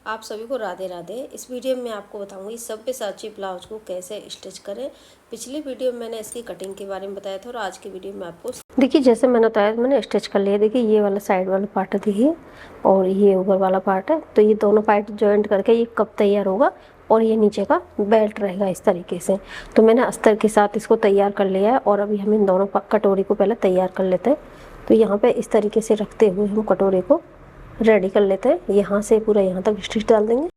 आप सभी को राधे राधे। इस वीडियो में आपको बताऊंगी सब्यसाची ब्लाउज को कैसे स्टिच करें। पिछली वीडियो में मैंने इसकी कटिंग के बारे में बताया था और आज की वीडियो में आपको देखिए जैसे मैंने बताया मैंने स्टिच कर लिया। देखिए ये वाला साइड वाला पार्ट देखिए और ये ऊपर वाला पार्ट है, तो ये दोनों पार्ट जॉइंट करके ये कब तैयार होगा और ये नीचे का बेल्ट रहेगा इस तरीके से। तो मैंने अस्तर के साथ इसको तैयार कर लिया है और अभी हम इन दोनों कटोरी को पहले तैयार कर लेते हैं। तो यहाँ पे इस तरीके से रखते हुए हम कटोरी को रेडी कर लेते हैं। यहाँ से पूरा यहाँ तक स्टिच डाल देंगे।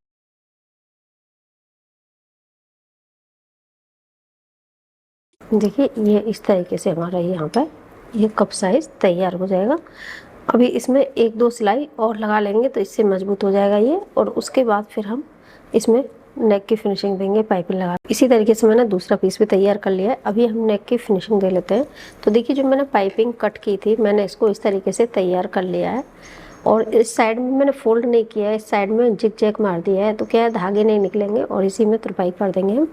देखिए ये इस तरीके से हमारा यहाँ पर ये कप साइज तैयार हो जाएगा। अभी इसमें एक दो सिलाई और लगा लेंगे तो इससे मजबूत हो जाएगा ये, और उसके बाद फिर हम इसमें नेक की फिनिशिंग देंगे पाइपिंग लगा। इसी तरीके से मैंने दूसरा पीस भी तैयार कर लिया है। अभी हम नेक की फिनिशिंग दे लेते हैं। तो देखिए जो मैंने पाइपिंग कट की थी मैंने इसको इस तरीके से तैयार कर लिया है और इस साइड में मैंने फोल्ड नहीं किया है, इस साइड में जिग जैग मार दिया है। तो क्या है धागे नहीं निकलेंगे और इसी में तुरपाई कर देंगे हम।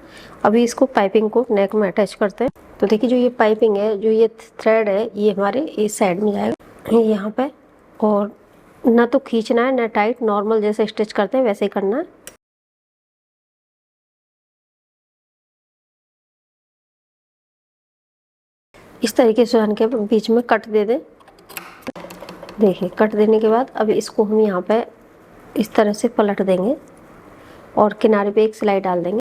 अभी इसको पाइपिंग को नेक में अटैच करते हैं। तो देखिए जो ये पाइपिंग है, जो ये थ्रेड है, ये हमारे इस साइड में जाएगा यहाँ पे, और ना तो खींचना है ना टाइट, नॉर्मल जैसे स्टिच करते हैं वैसे ही करना है। इस तरीके से के बीच में कट दे दें। देखिए कट देने के बाद अब इसको हम यहाँ पे इस तरह से पलट देंगे और किनारे पे एक सिलाई डाल देंगे।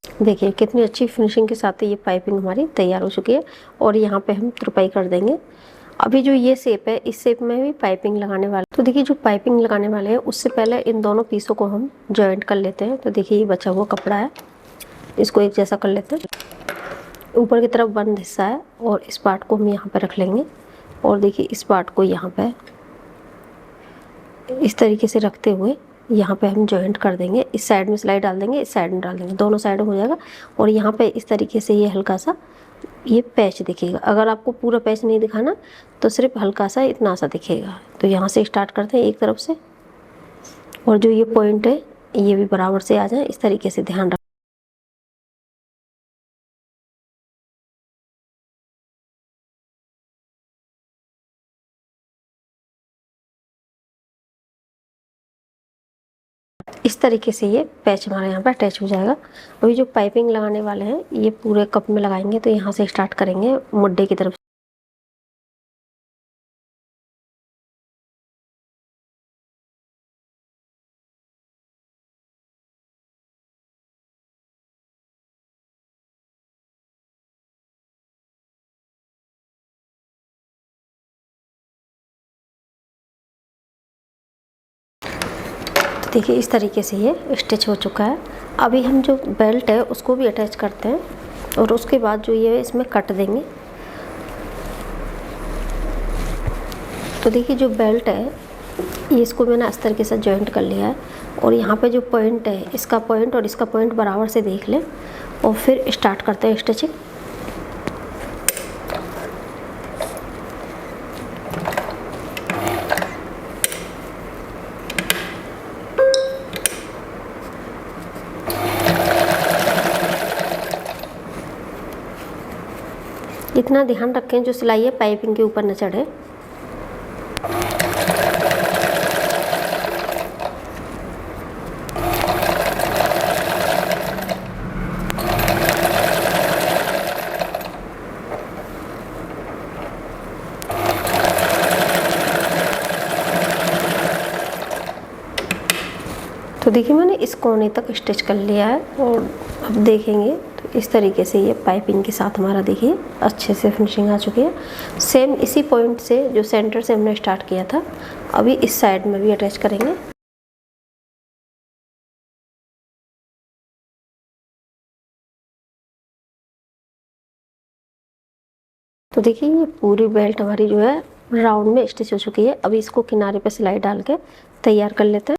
देखिए कितनी अच्छी फिनिशिंग के साथ ये पाइपिंग हमारी तैयार हो चुकी है और यहाँ पे हम तुरपाई कर देंगे। अभी जो ये शेप है इस शेप में भी पाइपिंग लगाने वाले। तो देखिए जो पाइपिंग लगाने वाले हैं उससे पहले इन दोनों पीसों को हम जॉइंट कर लेते हैं। तो देखिए ये बचा हुआ कपड़ा है, इसको एक जैसा कर लेते हैं। ऊपर की तरफ बंद हिस्सा है और इस पार्ट को हम यहाँ पे रख लेंगे और देखिए इस पार्ट को यहाँ पे इस तरीके से रखते हुए यहाँ पे हम जॉइंट कर देंगे। इस साइड में सिलाई डाल देंगे, इस साइड में डाल देंगे, दोनों साइड हो जाएगा। और यहाँ पे इस तरीके से ये हल्का सा ये पैच दिखेगा। अगर आपको पूरा पैच नहीं दिखाना तो सिर्फ हल्का सा इतना सा दिखेगा। तो यहाँ से स्टार्ट करते हैं एक तरफ से, और जो ये पॉइंट है ये भी बराबर से आ जाए, इस तरीके से ध्यान रख। इस तरीके से ये पैच हमारे यहाँ पर अटैच हो जाएगा। अभी जो पाइपिंग लगाने वाले हैं ये पूरे कप में लगाएंगे। तो यहाँ से स्टार्ट करेंगे मुड्डे की तरफ। देखिए इस तरीके से ये स्टिच हो चुका है। अभी हम जो बेल्ट है उसको भी अटैच करते हैं और उसके बाद जो ये इसमें कट देंगे। तो देखिए जो बेल्ट है ये इसको मैंने अस्तर के साथ जॉइंट कर लिया है और यहाँ पे जो पॉइंट है इसका पॉइंट और इसका पॉइंट बराबर से देख लें और फिर स्टार्ट करते हैं स्टिचिंग। इतना ध्यान रखें जो सिलाई है पाइपिंग के ऊपर न चढ़े। तो देखिए मैंने इस कोने तक स्टिच कर लिया है और अब देखेंगे तो इस तरीके से ये पाइपिंग के साथ हमारा देखिए अच्छे से फिनिशिंग आ चुकी है। सेम इसी पॉइंट से जो सेंटर से हमने स्टार्ट किया था अभी इस साइड में भी अटैच करेंगे। तो देखिए ये पूरी बेल्ट हमारी जो है राउंड में स्टिच हो चुकी है। अभी इसको किनारे पे सिलाई डाल के तैयार कर लेते हैं।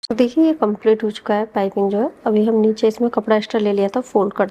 तो देखिए ये कंप्लीट हो चुका है पाइपिंग जो है। अभी हम नीचे इसमें कपड़ा एक्स्ट्रा ले लिया था, फोल्ड कर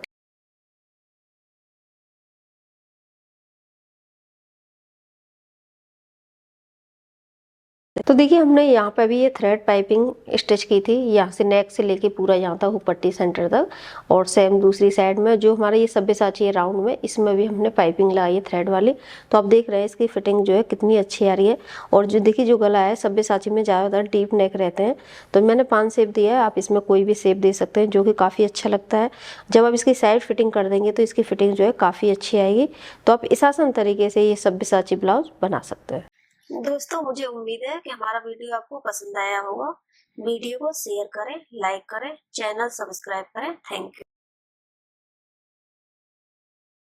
तो देखिए हमने यहाँ पे भी ये थ्रेड पाइपिंग स्टिच की थी, यहाँ से नेक से लेके पूरा यहाँ तक पट्टी सेंटर तक, और सेम दूसरी साइड में जो हमारा ये सब्यसाची है राउंड में, इसमें भी हमने पाइपिंग लगाई है थ्रेड वाली। तो आप देख रहे हैं इसकी फिटिंग जो है कितनी अच्छी आ रही है। और जो देखिए जो गला है सब्यसाची में ज़्यादातर डीप नेक रहते हैं, तो मैंने 5 शेप दिया है, आप इसमें कोई भी शेप दे सकते हैं, जो कि काफ़ी अच्छा लगता है। जब आप इसकी साइड फिटिंग कर देंगे तो इसकी फिटिंग जो है काफ़ी अच्छी आएगी। तो आप इस आसान तरीके से ये सब्यसाची ब्लाउज बना सकते हैं। दोस्तों मुझे उम्मीद है कि हमारा वीडियो आपको पसंद आया होगा। वीडियो को शेयर करें, लाइक करें, चैनल सब्सक्राइब करें। Thank you.